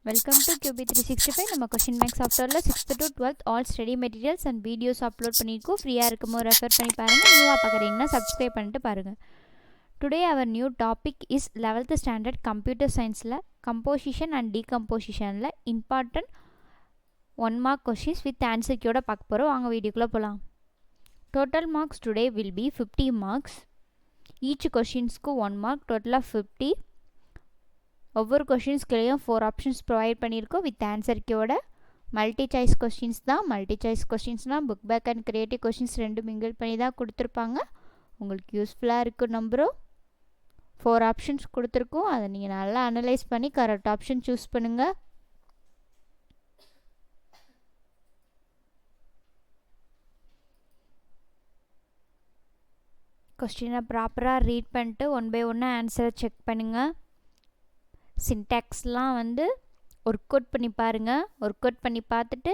Welcome to QB365. நம்ம question bank softwareல 6th to 12th all study materials and videos upload பண்ணிருக்கோம். ஃப்ரீயா இருக்கும்போது refer பண்ணி பாருங்க. நியூவா பார்க்கறீங்கன்னா subscribe பண்ணிட்டு பாருங்க. Today our new topic is 11th standard computer scienceல composition and decompositionல important 1 mark questions with answer keyயோட பார்க்க போறோம். வாங்க வீடியோக்குள்ள போலாம். Total marks today will be 50 marks. Each questionsக்கு 1 mark, total of 50. ஒவ்வொரு கொஷின்ஸ்க்குலேயும் 4 ஆப்ஷன்ஸ் ப்ரொவைட் பண்ணியிருக்கோம் வித் ஆன்சர் கீயோட. மல்டி சாய்ஸ் கொஷின்ஸ் தான். மல்டி சாய்ஸ் கொஷின்ஸ்னால் book back and creative questions ரெண்டு மிங்கிள் பண்ணி தான் கொடுத்துருப்பாங்க. உங்களுக்கு யூஸ்ஃபுல்லாக இருக்கும் நம்புகிறோம். 4 ஆப்ஷன்ஸ் கொடுத்துருக்கோம். அதை நீங்கள் நல்லா அனலைஸ் பண்ணி கரெக்ட் ஆப்ஷன் சூஸ் பண்ணுங்கள். கொஸ்டினை ப்ராப்பராக ரீட் பண்ணிட்டு 1 by 1 ஆன்சரை செக் பண்ணுங்கள். சின்டாக்ஸ்லாம் வந்து ஒர்க் அவுட் பண்ணி பாருங்கள். ஒர்க் அவுட் பண்ணி பார்த்துட்டு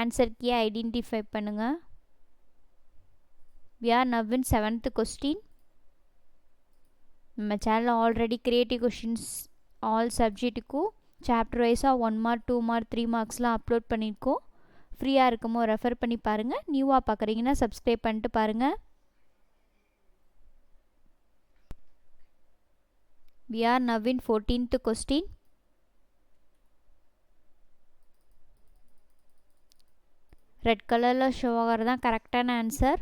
ஆன்சர் கீயை ஐடென்டிஃபை பண்ணுங்கள். we are now in 7th question. நம்ம சேனலில் ஆல்ரெடி கிரியேட்டிவ் கொஷின்ஸ் ஆல் சப்ஜெக்ட்டுக்கும் சாப்டர் வைஸாக 1 மார்க் 2 மார்க் 3 மார்க்ஸ்லாம் அப்லோட் பண்ணியிருக்கோம். ஃப்ரீயாக இருக்கும்போது ரெஃபர் பண்ணி பாருங்கள். நியூவாக பார்க்குறீங்கன்னா சப்ஸ்கிரைப் பண்ணிட்டு பாருங்கள். we are now in 14th question. Red கலரில் ஷோ ஆகிறது தான் கரெக்டான ஆன்சர்.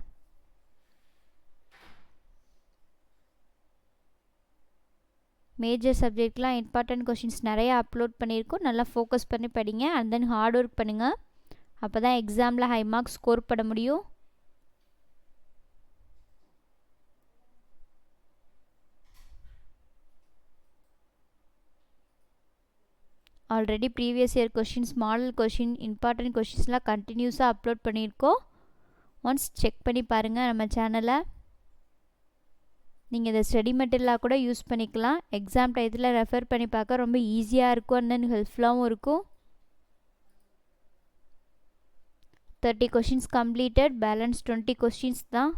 மேஜர் சப்ஜெக்ட்லாம் இம்பார்ட்டன்ட் கொஷின்ஸ் நிறையா அப்லோட் பண்ணியிருக்கோம். நல்லா ஃபோக்கஸ் பண்ணி படிங்க அண்ட் தென் ஹார்ட் ஒர்க் பண்ணுங்கள். அப்போ தான் எக்ஸாமில் ஹை மார்க்ஸ் ஸ்கோர் பண்ண முடியும். Already previous year questions, model question, important கொஷின்ஸ்லாம் கண்டினியூஸாக அப்லோட் பண்ணியிருக்கோம். ஒன்ஸ் செக் பண்ணி பாருங்கள் நம்ம சேனலை. நீங்கள் இதை ஸ்டடி மெட்டீரியலாக கூட யூஸ் பண்ணிக்கலாம். எக்ஸாம் டயத்தில் ரெஃபர் பண்ணி பார்க்க ரொம்ப ஈஸியாக இருக்கும் அண்ட் தென் ஹெல்ப்ஃபுல்லாகவும் இருக்கும். 30 கொஷின்ஸ் கம்ப்ளீட்டட். பேலன்ஸ் 20 கொஷின்ஸ் தான்.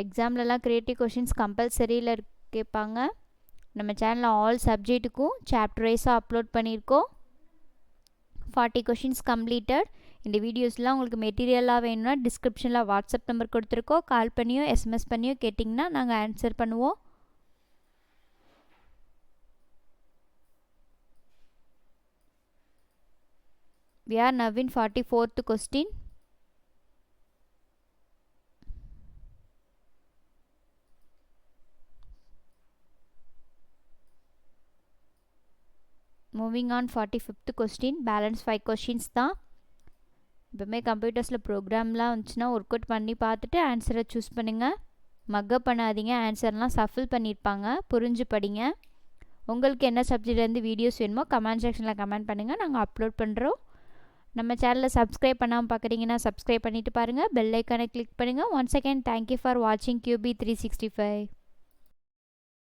எக்ஸாம்லலாம் க்ரியேட்டிவ் கொஷின்ஸ் கம்பல்சரியில் கேட்பாங்க. நம்ம சேனலில் ஆல் சப்ஜெக்ட்டுக்கும் சாப்டர் வைஸாக அப்லோட் பண்ணியிருக்கோம். 40 கொஷின்ஸ் கம்ப்ளீட்டட். இந்த வீடியோஸ்லாம் உங்களுக்கு மெட்டீரியலாக வேணும்னா டிஸ்கிரிப்ஷனில் வாட்ஸ்அப் நம்பர் கொடுத்துருக்கோம். கால் பண்ணியோ எஸ்எம்எஸ் பண்ணியோ கேட்டிங்கன்னா நாங்கள் ஆன்சர் பண்ணுவோம். we are now in 44th question. Moving on 45th question. Balance 5 questions தான். எப்பவுமே கம்ப்யூட்டர்ஸில் ப்ரோக்ராம்லாம் வந்துச்சுன்னா ஒர்க் அவுட் பண்ணி பார்த்துட்டு ஆன்சரை சூஸ் பண்ணுங்கள். மக்கப் பண்ணாதீங்க. ஆன்சர்லாம் சஃபில் பண்ணியிருப்பாங்க. புரிஞ்சு படிங்க. உங்களுக்கு என்ன சப்ஜெக்ட்லேருந்து வீடியோஸ் வேணுமோ கமெண்ட் செக்ஷனில் கமெண்ட் பண்ணுங்கள். நாங்கள் அப்லோட் பண்ணுறோம். நம்ம சேனலில் சப்ஸ்கிரைப் பண்ணாமல் பார்க்குறீங்கன்னா சப்ஸ்கிரைப் பண்ணிவிட்டு பாருங்கள். பெல் ஐக்கானை கிளிக் பண்ணுங்கள். ஒன்ஸ் அகேன் தேங்க்யூ ஃபார் வாட்சிங் QB365.